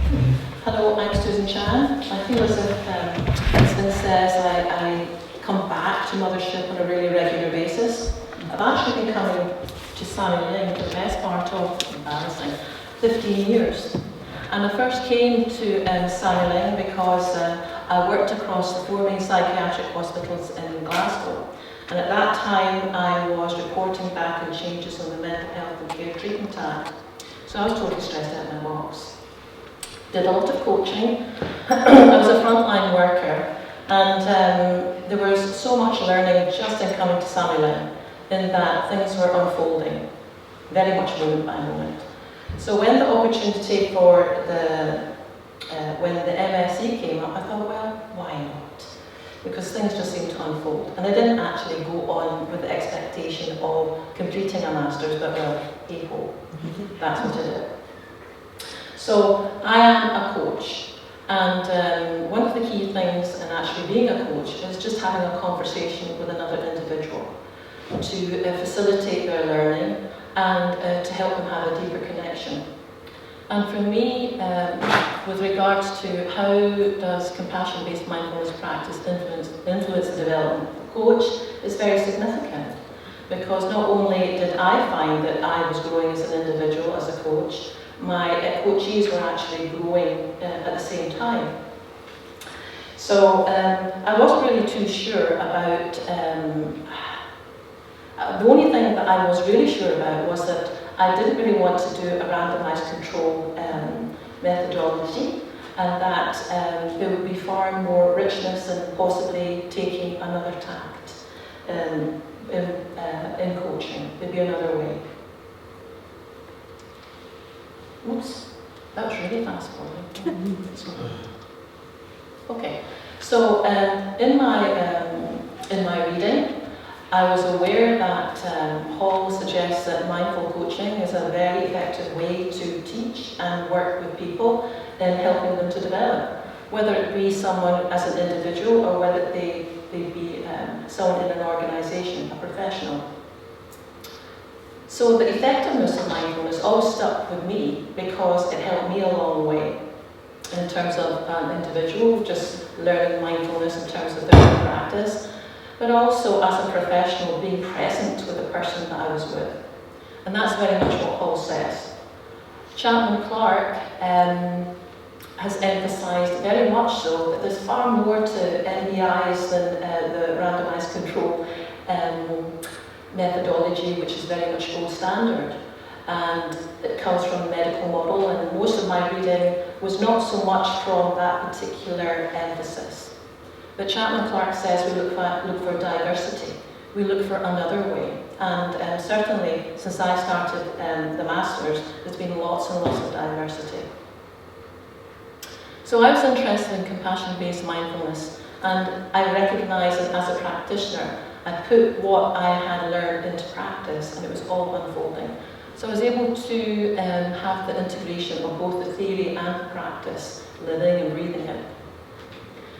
Hello, I'm Susan Chan. I feel as if, as Vin says, I come back to Mothership on a really regular basis. I've actually been coming to Sally Ling for the best part of, embarrassing, 15 years. And I first came to Sally Ling because I worked across the 4 main psychiatric hospitals in Glasgow. And at that time, I was reporting back on changes on the Mental Health and Care Treatment Act. So I was totally stressed out of my box. Did a lot of coaching. I was a frontline worker, and there was so much learning just in coming to Sally Ling, in that things were unfolding, very much moment by moment. So when the opportunity for when the MSc came up, I thought, well, why not? Because things just seemed to unfold. And I didn't actually go on with the expectation of completing a master's, but well, hey-ho, that's what I did. So I am a coach, and one of the key things in actually being a coach is just having a conversation with another individual to facilitate their learning and to help them have a deeper connection. And for me, with regards to how does compassion-based mindfulness practice influence the development of a coach, is very significant. Because not only did I find that I was growing as an individual, as a coach, my coachees were actually growing at the same time. So I wasn't really too sure about, the only thing that I was really sure about was that I didn't really want to do a randomized control methodology, and that there would be far more richness in possibly taking another tact in coaching. There'd be another way. Oops, that was really fast forward. Okay, so in my reading, I was aware that Hall suggests that mindful coaching is a very effective way to teach and work with people in helping them to develop, whether it be someone as an individual or whether they be someone in an organisation, a professional. So the effectiveness of mindfulness always stuck with me because it helped me a long way in terms of an individual, just learning mindfulness in terms of their own practice, but also as a professional being present with the person that I was with. And that's very much what Hall says. Chapman Clark has emphasised very much so that there's far more to NBIs than the randomised control methodology, which is very much gold standard, and it comes from a medical model, and most of my reading was not so much from that particular emphasis. But Chapman Clark says we look for diversity, we look for another way, and certainly since I started the Masters, there's been lots and lots of diversity. So I was interested in compassion-based mindfulness, and I recognise that as a practitioner, I put what I had learned into practice, and it was all unfolding. So I was able to have the integration of both the theory and the practice, living and breathing it.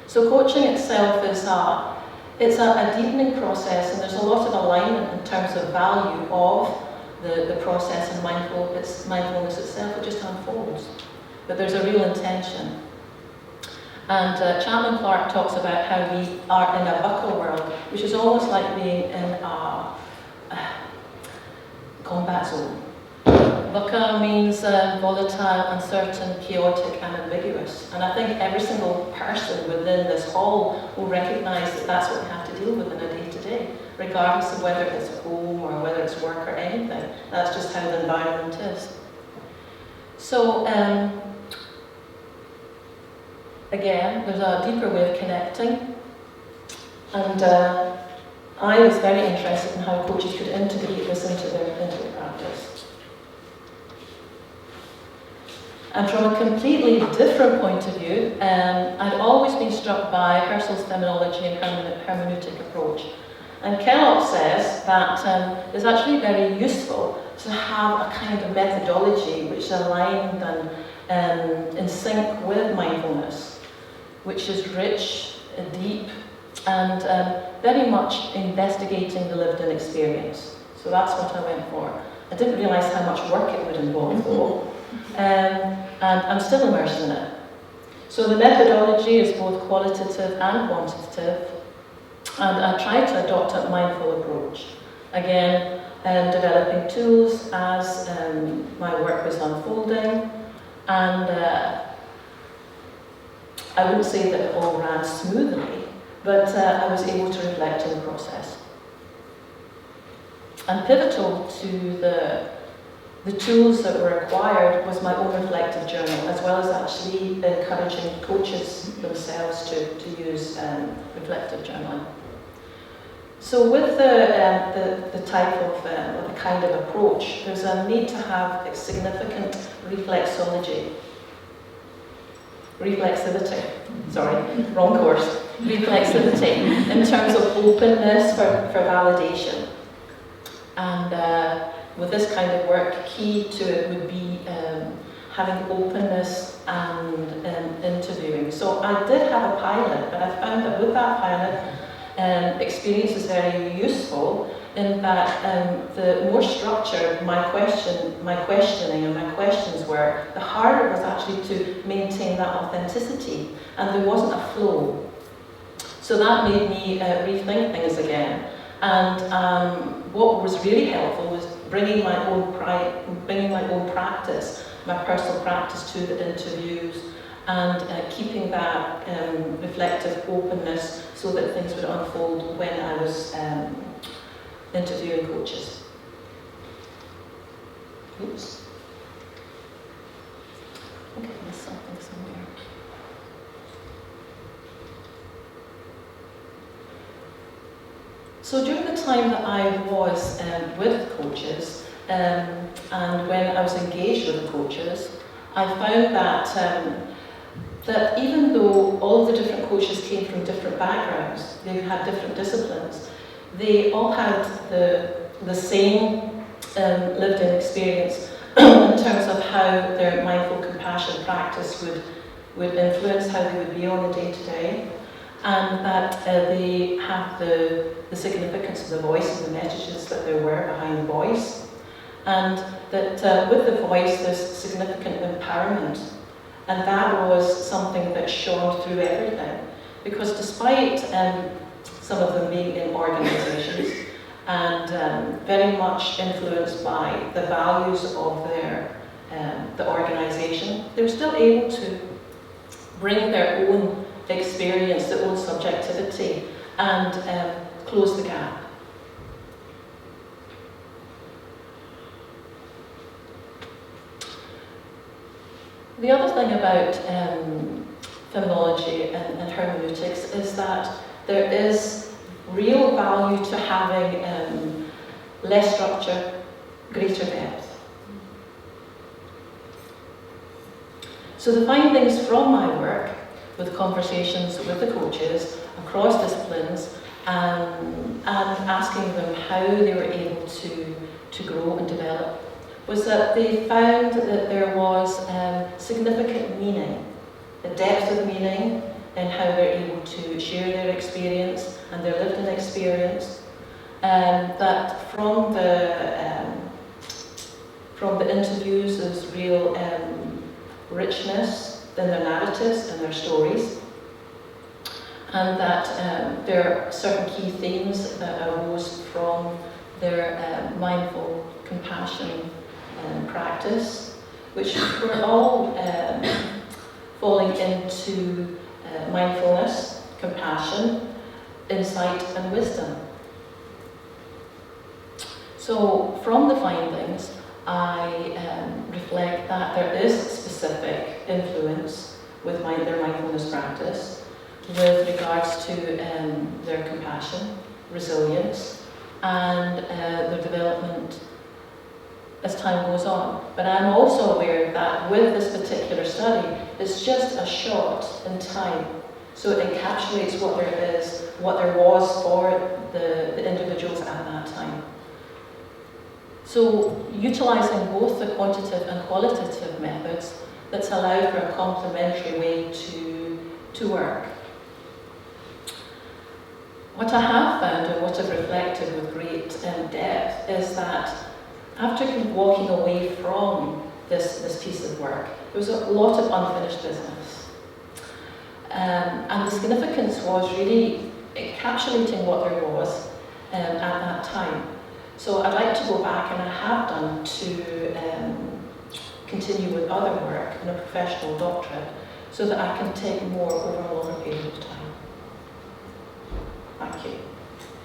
So coaching itself is a deepening process, and there's a lot of alignment in terms of value of the process, and mindfulness itself, it just unfolds. But there's a real intention. And Chapman Clark talks about how we are in a bucca world, which is almost like being in a combat zone. Bucca means volatile, uncertain, chaotic, and ambiguous. And I think every single person within this hall will recognise that that's what we have to deal with in a day-to-day, regardless of whether it's home or whether it's work or anything. That's just how the environment is. So, again, there's a deeper way of connecting, and I was very interested in how coaches could integrate this into their practice. And from a completely different point of view, I'd always been struck by Husserl's phenomenology and hermeneutic approach. And Kellogg says that it's actually very useful to have a kind of methodology which is aligned and in sync with mindfulness, which is rich, deep, and very much investigating the lived-in experience. So that's what I went for. I didn't realise how much work it would involve, though. and I'm still immersed in it. So the methodology is both qualitative and quantitative, and I try to adopt a mindful approach. Again, developing tools as my work was unfolding, and I wouldn't say that it all ran smoothly, but I was able to reflect in the process. And pivotal to the tools that were acquired was my own reflective journal, as well as actually encouraging coaches themselves to use reflective journaling. So with the type of, the kind of approach, there's a need to have a significant reflexivity, sorry, wrong course, reflexivity, in terms of openness for validation. And with this kind of work, key to it would be having openness and interviewing. So I did have a pilot, but I found that with that pilot, experience is very useful in that the more structured my questioning and my questions were, the harder it was actually to maintain that authenticity, and there wasn't a flow. So that made me rethink things again. And what was really helpful was bringing my own practice, my personal practice, to the interviews, and keeping that reflective openness so that things would unfold when I was interviewing coaches. Oops. Okay, there's something somewhere. So during the time that I was with coaches, and when I was engaged with coaches, I found that even though all the different coaches came from different backgrounds, they had different disciplines, they all had the same lived-in experience in terms of how their mindful compassion practice would influence how they would be on the day-to-day, and that they have the significance of the voice and the messages that there were behind the voice, and that with the voice there's significant empowerment, and that was something that shone through everything, because despite some of them being in organisations and very much influenced by the values of the organisation, they were still able to bring their own experience, their own subjectivity, and close the gap. The other thing about phenomenology and hermeneutics is that there is real value to having less structure, greater depth. So the findings from my work, with conversations with the coaches across disciplines, and asking them how they were able to grow and develop, was that they found that there was significant meaning, a depth of meaning in how they're able to share their experience and their lived-in experience, that from the interviews there's real richness in their narratives and their stories, and that there are certain key themes that arose from their mindful compassion practice, which were all falling into mindfulness, compassion, insight and wisdom. So from the findings, I reflect that there is specific influence with their mindfulness practice with regards to their compassion, resilience, and their development as time goes on. But I'm also aware that with this particular study, it's just a shot in time. So it encapsulates what there is, what there was for the individuals at that time. So utilising both the quantitative and qualitative methods, that's allowed for a complementary way to work. What I have found and what I've reflected with great depth is that after walking away from this piece of work, there was a lot of unfinished business. And the significance was really encapsulating what there was at that time. So I'd like to go back, and I have done, to continue with other work in a professional doctorate so that I can take more over a longer period of time. Thank you.